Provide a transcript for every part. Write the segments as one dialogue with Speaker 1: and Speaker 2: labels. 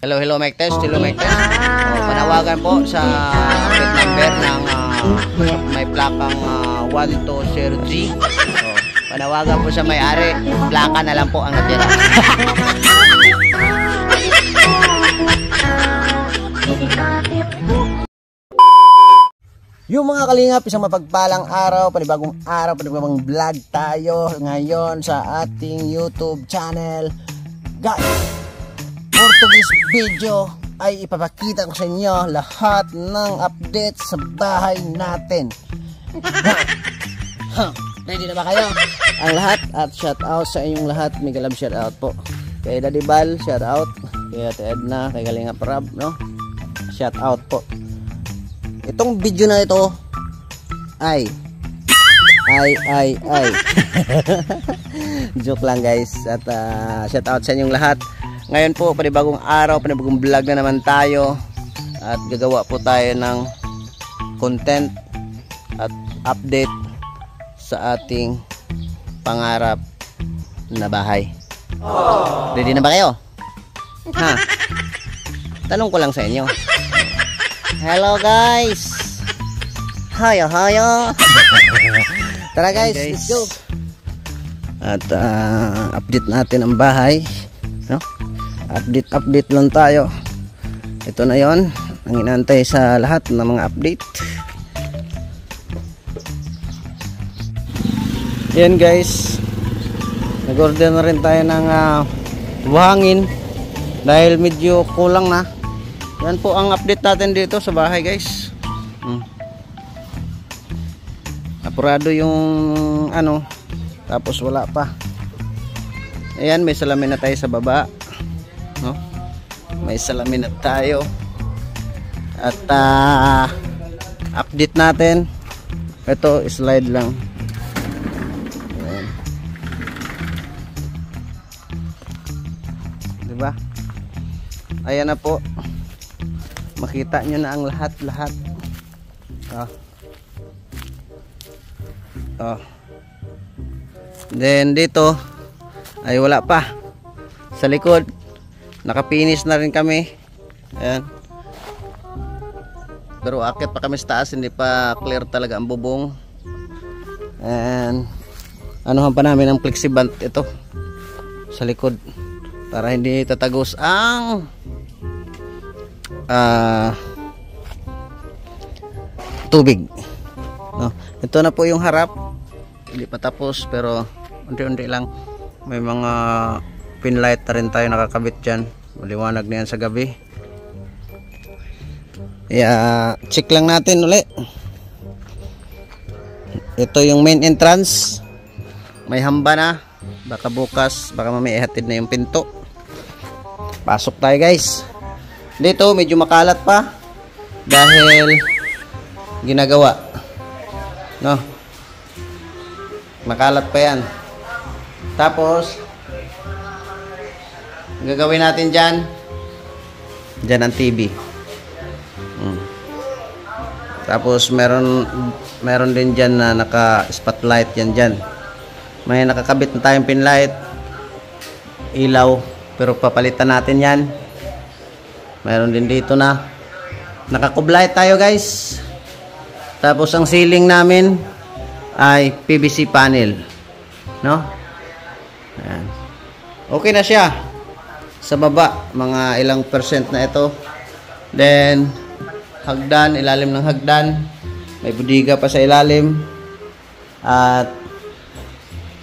Speaker 1: Hello, hello, mic test. Hello, mic test. Panawagan po sa ticket number ng may plakang 120G. Panawagan po sa may-ari. Plaka na lang po ang natira. Yung mga kalingap, isang mapagpalang araw, panibagong vlog tayo ngayon sa ating YouTube channel. Guys, for today's video ay ipapakita ko sa inyo lahat ng update sa bahay natin. Ready na ba kayo? Ang lahat, at shout out sa inyong lahat. Mega love shout out po kay Daddy Bal, shout out kay Ate Edna, kay Kalingap Rab, no? Shout out po. Itong video na ito ay joke lang guys. At shout out sa inyong lahat. Ngayon po, panibagong araw, panibagong vlog na naman tayo. At gagawa po tayo ng content at update sa ating pangarap na bahay. Ready na ba kayo? Ha? Tanong ko lang sa inyo. Hello guys. Hayo. Tara guys, let's go. At update natin ang bahay, no? Update lang tayo. Ito na 'yon, ang inaantay sa lahat ng mga update. Yan guys. Nag-order na rin tayo ng buhangin dahil medyo kulang na. Yan po ang update natin dito sa bahay guys. Apurado yung tapos wala pa. Ayan, may salamin na tayo sa baba, no? May salamin na tayo. At update natin. Ito, slide lang. Ayan. Diba? Ayan na po. Makita nyo na ang lahat. Then dito ay wala pa. Sa likod nakapinis na rin kami. Ayan. Pero akit pa kami sa taas, hindi pa clear talaga ang bubong. And anuhan pa namin ang plexiband ito sa likod para hindi tatagos ang tubig, no? Ito na po yung harap, hindi pa tapos pero unti-unti lang. May mga pin light na rin tayo nakakabit dyan, maliwanag na yan sa gabi. Check lang natin ulit. Ito yung main entrance, may hamba na, baka bukas, baka mamaya ihatid na yung pinto. Pasok tayo guys. Dito medyo makalat pa dahil ginagawa, no? Makalat pa yan. Tapos gagawin natin dyan ang TV. Tapos meron din dyan na naka spotlight yan dyan. May nakakabit na tayong pin light, ilaw, pero papalitan natin yan. Meron din dito na nakakublight tayo guys. Tapos ang ceiling namin ay PVC panel, no? Ayan. Okay na siya. Sa baba mga ilang percent na ito. Then hagdan, ilalim ng hagdan, may budiga pa sa ilalim. At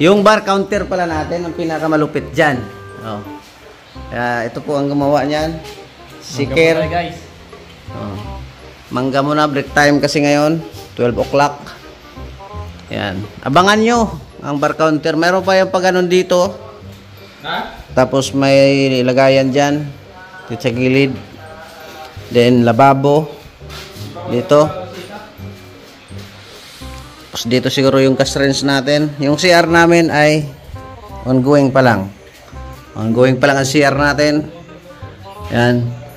Speaker 1: yung bar counter pala natin ang pinakamalupit dyan. Ito po ang gumawa niyan, si Ker. Mangga mo na, break time kasi ngayon 12 o'clock. Yan, abangan nyo ang bar counter. Meron pa yung pag ganun dito, tapos may lagayan dyan dito sa gilid. Then lababo dito. Tapos dito siguro yung cash range natin. Yung CR namin ay ongoing pa lang ang CR natin.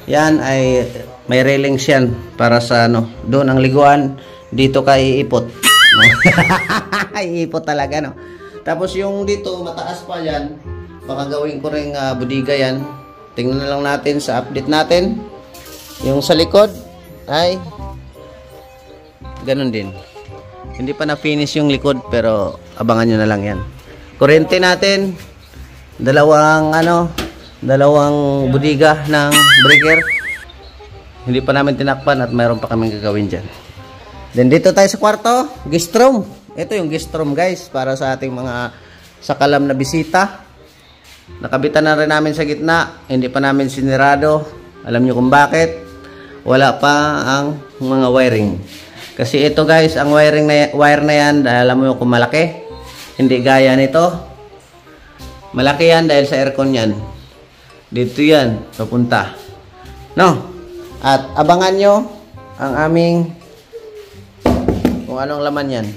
Speaker 1: Yan ay may railings yan para sa doon ang liguan, dito ka iipot. Iipot talaga, no? Tapos yung dito mataas pa yan, baka gawin ko ring budiga yan. tingnan na lang natin sa update natin. Yung sa likod ay ganun din. Hindi pa na-finish yung likod, pero abangan nyo na lang yan. Kuryente natin, dalawang budiga ng breaker. Hindi pa namin tinakpan at mayroon pa kaming gagawin dyan. Then dito tayo sa kwarto, guest room. Ito yung guest room guys, para sa ating mga sakalam na bisita. Nakabitan na rin namin sa gitna, hindi pa namin sinirado. Alam nyo kung bakit? Wala pa ang mga wiring. Kasi ito guys, ang wire na yan, alam mo kung malaki. Hindi gaya nito. Malaki yan dahil sa aircon yan. Dito yan, papunta. No? At abangan nyo ang aming kung anong laman yan.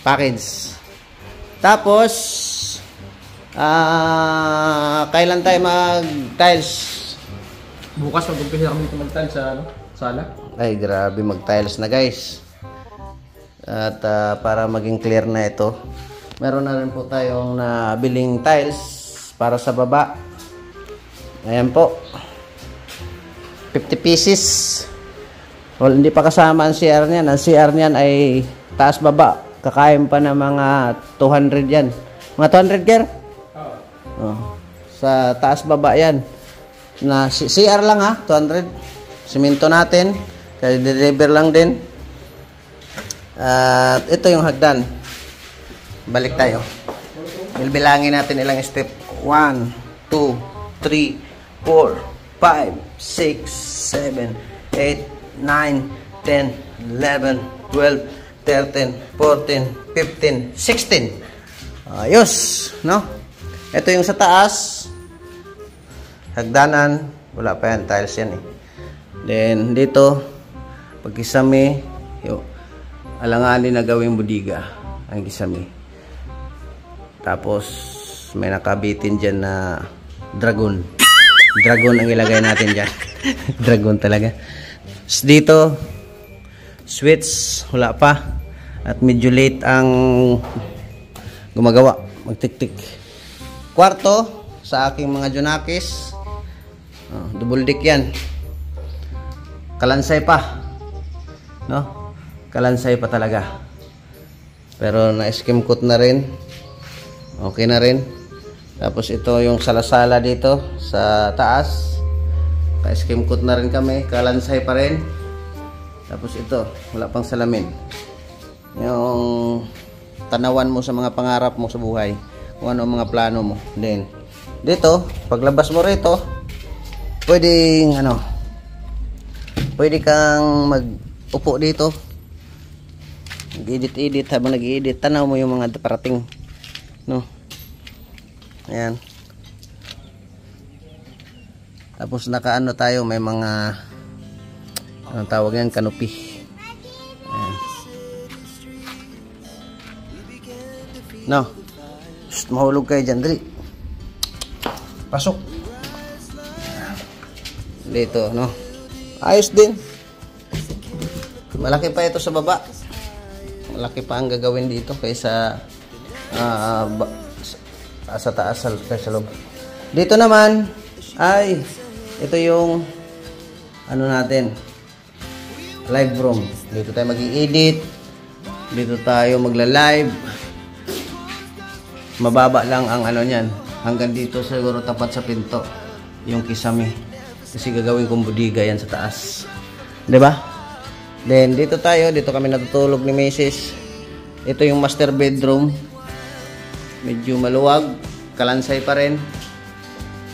Speaker 1: Package. Tapos, kailan tayo mag-tiles?
Speaker 2: Bukas mag-umpisa kami dito mag-tiles sa sala.
Speaker 1: Ay, grabe mag-tiles na guys. At para maging clear na ito, meron na rin po tayong nabiling tiles para sa baba. Ayan po. 50 pieces. Well, hindi pa kasama ang CR niyan. Ang CR niyan ay taas baba. Kakain pa ng mga 200 yan. Mga 200 ger? Oh. Sa taas baba yan. Na CR lang ha, 200. Simento natin. Kaya deliver lang din. At ito yung hagdan. Balik tayo. Bilbilangin natin ilang step. 1, 2, 3, 4, 5, 6, 7, 8, 9, 10, 11, 12, 13, 14, 15, 16. Ayos, no? Ito yung sa taas. Hagdanan. Wala pa yan. Tiles yan eh. Then, dito, pagkisami, alanganin na gawing budiga ang kisami. Tapos may nakabitin dyan na dragon ang ilagay natin dyan. Dragon talaga. Tapos dito switch wala pa at medyo late ang gumagawa, magtik-tik. Kwarto sa aking mga junakis, double deck yan, kalansay pa, no? Kalansay pa talaga. Pero na-skim coat na rin. Okay na rin. Tapos ito yung salasala dito sa taas. Ka-skim coat na rin kami. Kalansay pa rin. Tapos ito, wala pang salamin. Yung tanawan mo sa mga pangarap mo sa buhay. Kung ano ang mga plano mo. Then, dito, paglabas mo rito, pwedeng pwede kang mag-upo dito. Nag-edit habang nag-edit, tanaw mo yung mga parating, no? Ayan. Tapos nakaano tayo, may mga anong tawag yan, canopy. Ayan. No. Shh, mahulog kayo dyan, dali. Pasok. Dito, no? Ayos din. Malaki pa ito sa baba. Malaki pa ang gagawin dito kaysa sa taas sa loob. Dito naman ay ito yung ano natin, live room. Dito tayo mag-i-edit. Dito tayo magla-live. Mababa lang ang ano niyan. Hanggang dito siguro tapat sa pinto yung kisame. Kasi gagawin kong budiga yan sa taas. 'Di ba? Then dito tayo, dito kami natutulog ni Mrs. Ito yung master bedroom. Medyo maluwag, kalansay pa rin.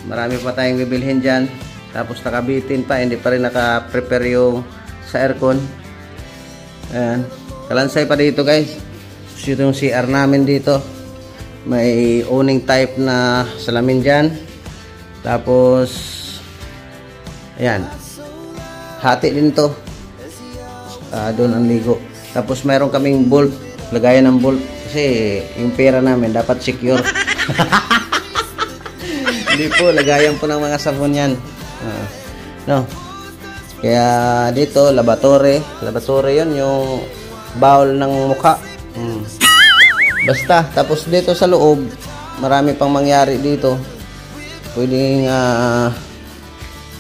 Speaker 1: Marami pa tayong bibilhin diyan. Tapos nakabitin pa, hindi pa rin naka-prepare yung sa aircon. Ayan, kalansay pa dito guys. So, ito yung CR namin dito. May owning type na salamin diyan. Tapos ayan. Hati din to. Doon ang ligo. Tapos mayroon kaming bolt, lagayan ng bolt kasi yung pera namin dapat secure. Hindi po, lagayan po ng mga sabon yan. No. Kaya dito laboratory yun, yung bowl ng mukha. Basta, tapos dito sa loob marami pang mangyari dito. pwedeng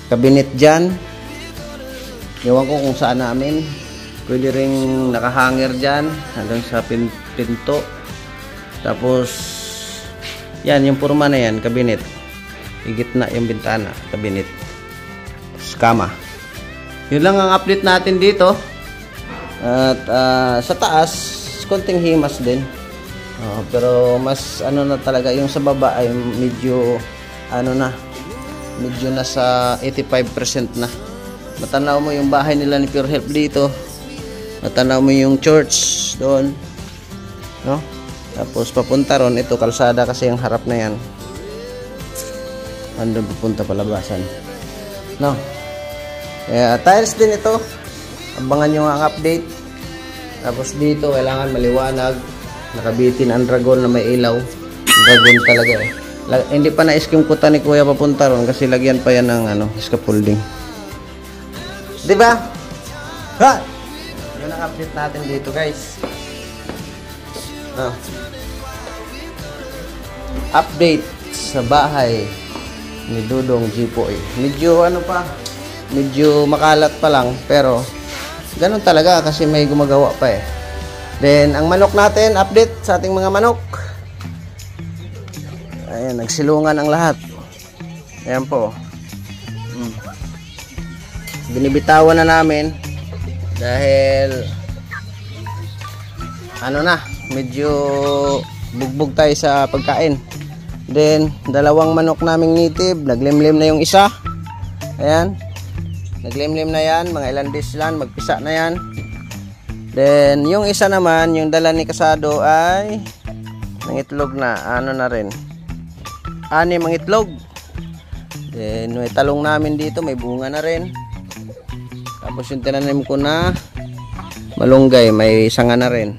Speaker 1: cabinet dyan. Ewan ko kung saan namin. Pwede ring nakahanger dyan hanggang sa pinto. Tapos yan, yung purma na yan, cabinet. Higit na yung bintana, cabinet. Kama. Yun lang ang update natin dito. At sa taas, konting himas din. Pero mas ano na talaga, yung sa baba ay medyo ano na, medyo nasa 85% na. Matanaw mo yung bahay nila ni Pure Health dito. Matanaw mo yung church doon, no? Tapos papunta ron, ito kalsada kasi yung harap na yan. Andun pupunta palabasan, no? Kaya tiles din ito. Abangan nyo ang update. Tapos dito kailangan maliwanag. Nakabitin ang dragon na may ilaw. Dragon talaga eh. Hindi pa na-skim kuta ni Kuya papunta ron kasi lagyan pa yan ng ano, scaffolding. Diba? Ha! Yun ang update natin dito, guys. Update sa bahay ni Dudong Jipoy. Medyo ano pa, medyo makalat pa lang, pero ganun talaga kasi may gumagawa pa eh. Then ang manok natin, update sa ating mga manok. Ayan, nagsilungan ang lahat. Ayan po. Binibitawan na namin dahil ano na, medyo bugbog tayo sa pagkain. Then dalawang manok naming native, naglimlim na yung isa. Ayan, naglimlim na yan, mga ilan days lang, magpisa na yan. Then yung isa naman, yung dala ni Kasado ay nangitlog na, ano na rin, 6 ang itlog. Then may talong namin dito, may bunga na rin. Tapos yung tinanim ko na malunggay, may sanga na rin.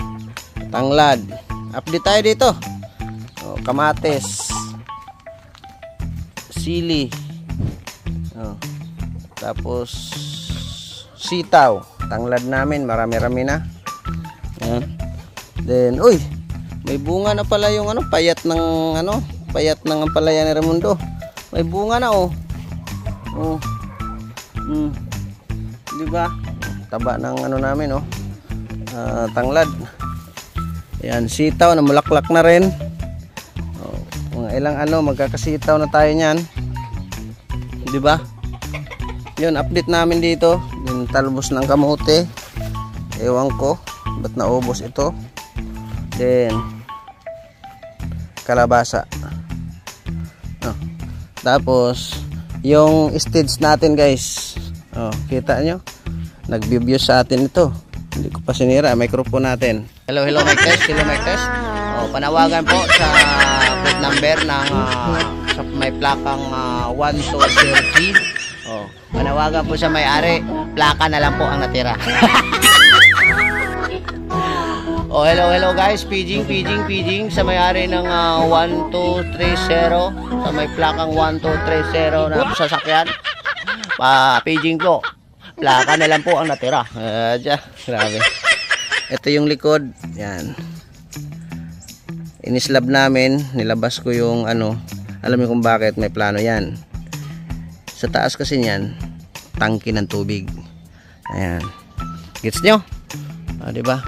Speaker 1: Tanglad, update tayo dito. Kamates, sili, tapos sitaw, tanglad namin, marami-rami na. Ayan. Then uy, may bunga na pala yung ano, payat ng ano, payat ng ampalaya ni Raimundo. May bunga na oh. Diba? Taba ng ano namin oh. Tanglad. Ayan, sitaw na mulaklak na rin. Mga ilang ano, magkakasitaw na tayo niyan. Diba? Yun, update namin dito. Yung talbos ng kamote. Ewan ko ba't naubos ito. Then kalabasa. Tapos yung stage natin, guys. Kita nyo? Nag-view sa atin ito. Hindi ko pa sinira, microphone natin. Hello mic test, mic test. Panawagan po sa plate number ng sa may plakang 120G. Panawagan po sa may-ari, plaka na lang po ang natira. Hello guys, paging sa may-ari ng 1230, sa may plakang 1230 na sasakyan. Paging po, plaka na lang po ang natira. Grabe. Ito yung likod, yan. Inislab namin, nilabas ko yung ano, alam niyo kung bakit, may plano yan. Sa taas kasi niyan, tangke ng tubig. Ayan. Gets nyo? Diba?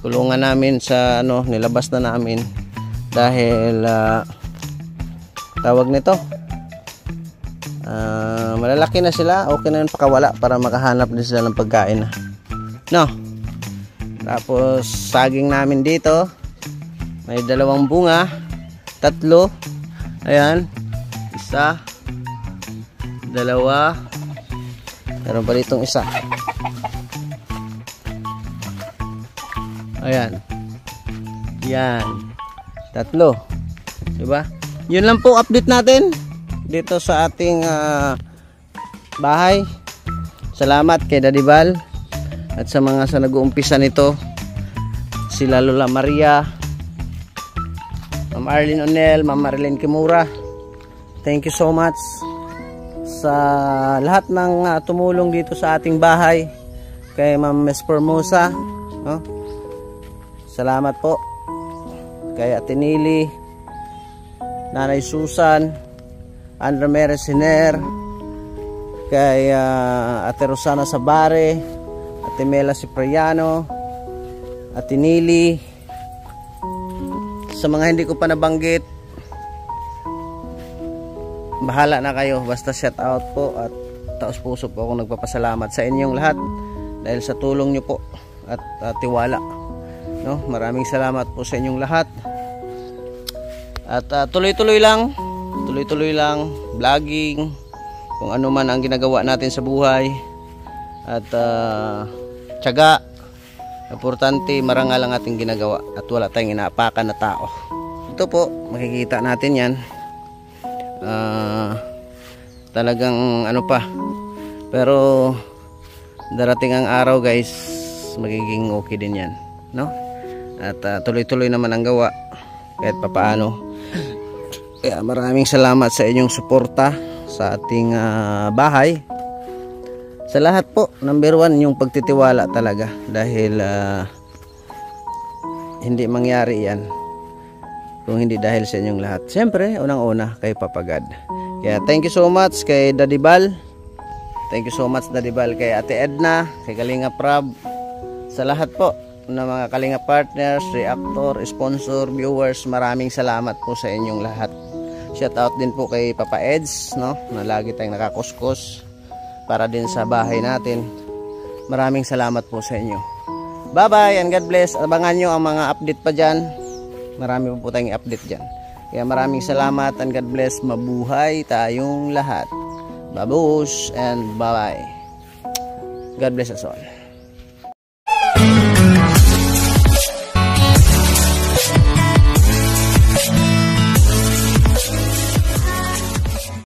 Speaker 1: Kulungan namin sa ano, nilabas na namin dahil tawag nito, malalaki na sila, okay na yun pakawala para makahanap din sila ng pagkain, no? Tapos saging namin dito, may 2 bunga, 3, ayan, 1, 2, meron pa ditong isa. Ayan. Yan. 3. Diba? Yun lang po update natin dito sa ating bahay. Salamat kay Daddy Val at sa mga sa nag-uumpisa nito. Sila Lola Maria, Ma'am Arlene Onel, Ma'am Marilyn Kimura. Thank you so much sa lahat ng tumulong dito sa ating bahay. Kay Ma'am Miss Formosa, no? Salamat po kay Ate Nili, Nanay Susan, Ann Ramirez Siner, kay Ate Rosana Sabare, Ate Mela Cipriano, Ate Nili. Sa mga hindi ko pa nabanggit, bahala na kayo, basta shout out po at taos puso po akong nagpapasalamat sa inyong lahat dahil sa tulong nyo po at tiwala, no? Maraming salamat po sa inyong lahat at tuloy-tuloy lang vlogging, kung ano man ang ginagawa natin sa buhay at tiyaga, importante marangal ang ating ginagawa at wala tayong inaapakan na tao. Ito po, makikita natin yan. Talagang ano pa, pero darating ang araw guys, magiging okay din yan, no? At tuloy-tuloy naman ang gawa kahit papaano. Kaya maraming salamat sa inyong suporta sa ating bahay. Sa lahat po, number 1 yung pagtitiwala talaga, dahil hindi mangyari yan kung hindi dahil sa inyong lahat. Siyempre, unang-una kay Papa God. Kaya thank you so much kay Daddy Bal. Thank you so much Daddy Bal, kay Ate Edna, kay Kalinga Prab, sa lahat po ng mga Kalinga partners, reactor, sponsor, viewers. Maraming salamat po sa inyong lahat. Shout out din po kay Papa Eds, no, na lagi tayong nakakuskus para din sa bahay natin. Maraming salamat po sa inyo. Bye bye and God bless. Abangan nyo ang mga update pa dyan. Marami po tayong update dyan. Kaya maraming salamat and God bless. Mabuhay tayong lahat. Babush and bye bye. God bless us all.